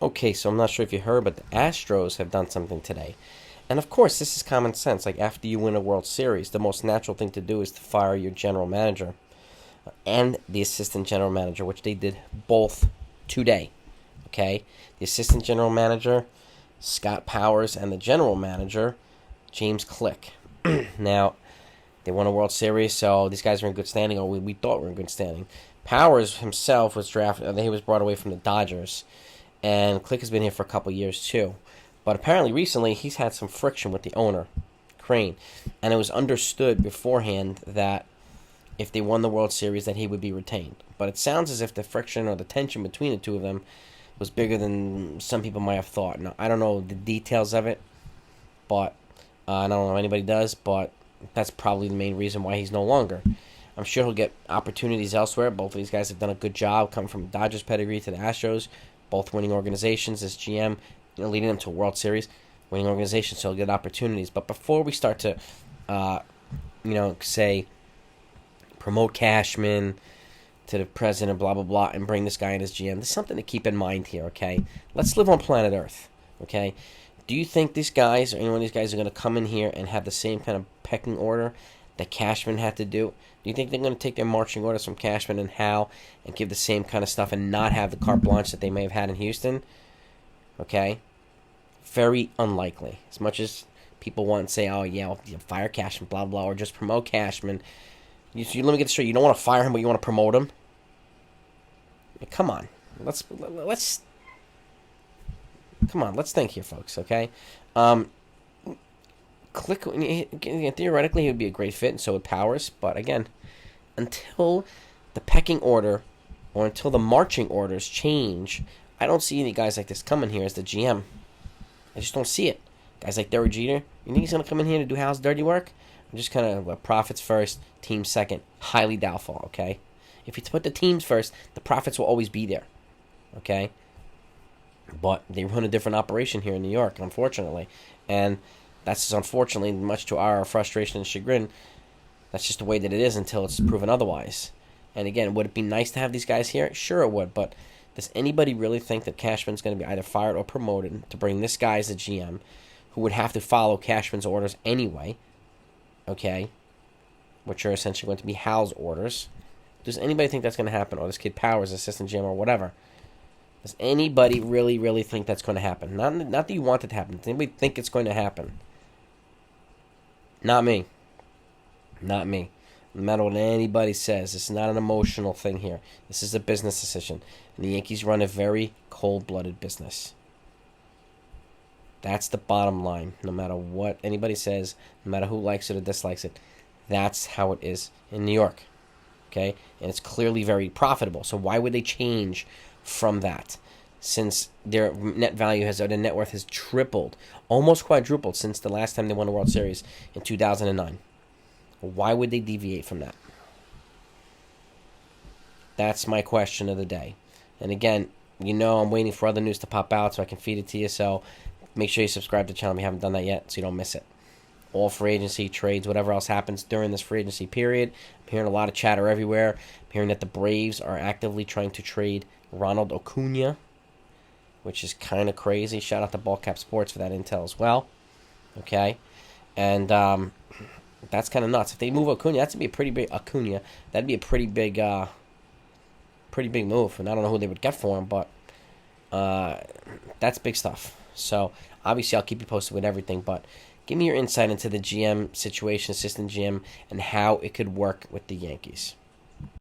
Okay, so I'm not sure if you heard, but the Astros have done something today. And of course, this is common sense. Like after you win a World Series, the most natural thing to do is to fire your general manager and the assistant general manager, which they did both today. Okay? The assistant general manager, Scott Powers, and the general manager, James Click. Now, they won a World Series, so these guys are in good standing, or we thought were in good standing. Powers himself was drafted, he was brought away from the Dodgers, and Click has been here for a couple years too. But apparently recently he's had some friction with the owner, Crane, and it was understood beforehand that if they won the World Series that he would be retained. But it sounds as if the friction or the tension between the two of them was bigger than some people might have thought. Now, I don't know the details of it, but I don't know if anybody does, but that's probably the main reason why he's no longer. I'm sure he'll get opportunities elsewhere. Both of these guys have done a good job coming from Dodgers pedigree to the Astros, both winning organizations as GM, leading them to a World Series, winning organizations, so he'll get opportunities. But before we start to, say, promote Cashman to the president, blah, blah, blah, and bring this guy in as GM, there's something to keep in mind here, okay? Let's live on planet Earth, okay? Do you think these guys, or any one of these guys, are going to come in here and have the same kind of pecking order that Cashman had to do? Do you think they're going to take their marching orders from Cashman and Howe and give the same kind of stuff and not have the carte blanche that they may have had in Houston? Okay? Very unlikely. As much as people want to say, oh, yeah, well, fire Cashman, blah, blah, or just promote Cashman. Let me get this straight. You don't want to fire him, but you want to promote him? Come on. Let's think here, folks, okay? Click, theoretically, he would be a great fit, and so would Powers. But again, until the pecking order or until the marching orders change, I don't see any guys like this coming here as the GM. I just don't see it. Guys like Derek Jeter, you think he's going to come in here to do Hal's dirty work? I'm just kind of profits first, teams second. Highly doubtful, okay? If you put the teams first, the profits will always be there, okay? But they run a different operation here in New York, unfortunately. And that's just unfortunately, much to our frustration and chagrin, that's just the way that it is until it's proven otherwise. And again, would it be nice to have these guys here? Sure it would, but does anybody really think that Cashman's going to be either fired or promoted to bring this guy as a GM who would have to follow Cashman's orders anyway, okay, which are essentially going to be Hal's orders? Does anybody think that's going to happen? Or this kid Powers, assistant GM or whatever? Does anybody really, really think that's going to happen? Not that you want it to happen. Does anybody think it's going to happen? Not me. Not me. No matter what anybody says, this is not an emotional thing here. This is a business decision. And the Yankees run a very cold-blooded business. That's the bottom line. No matter what anybody says, no matter who likes it or dislikes it, that's how it is in New York. Okay? And it's clearly very profitable. So why would they change from that? Since their net worth has tripled, almost quadrupled since the last time they won a World Series in 2009. Why would they deviate from that? That's my question of the day. And again, I'm waiting for other news to pop out so I can feed it to you. So make sure you subscribe to the channel if you haven't done that yet so you don't miss it. All free agency, trades, whatever else happens during this free agency period. I'm hearing a lot of chatter everywhere. I'm hearing that the Braves are actively trying to trade Ronald Acuna, which is kind of crazy. Shout out to Ballcap Sports for that intel as well. Okay? And that's kind of nuts. If they move Acuna, that'd be a pretty big move. And I don't know who they would get for him, but that's big stuff. So obviously I'll keep you posted with everything, but give me your insight into the GM situation, assistant GM, and how it could work with the Yankees.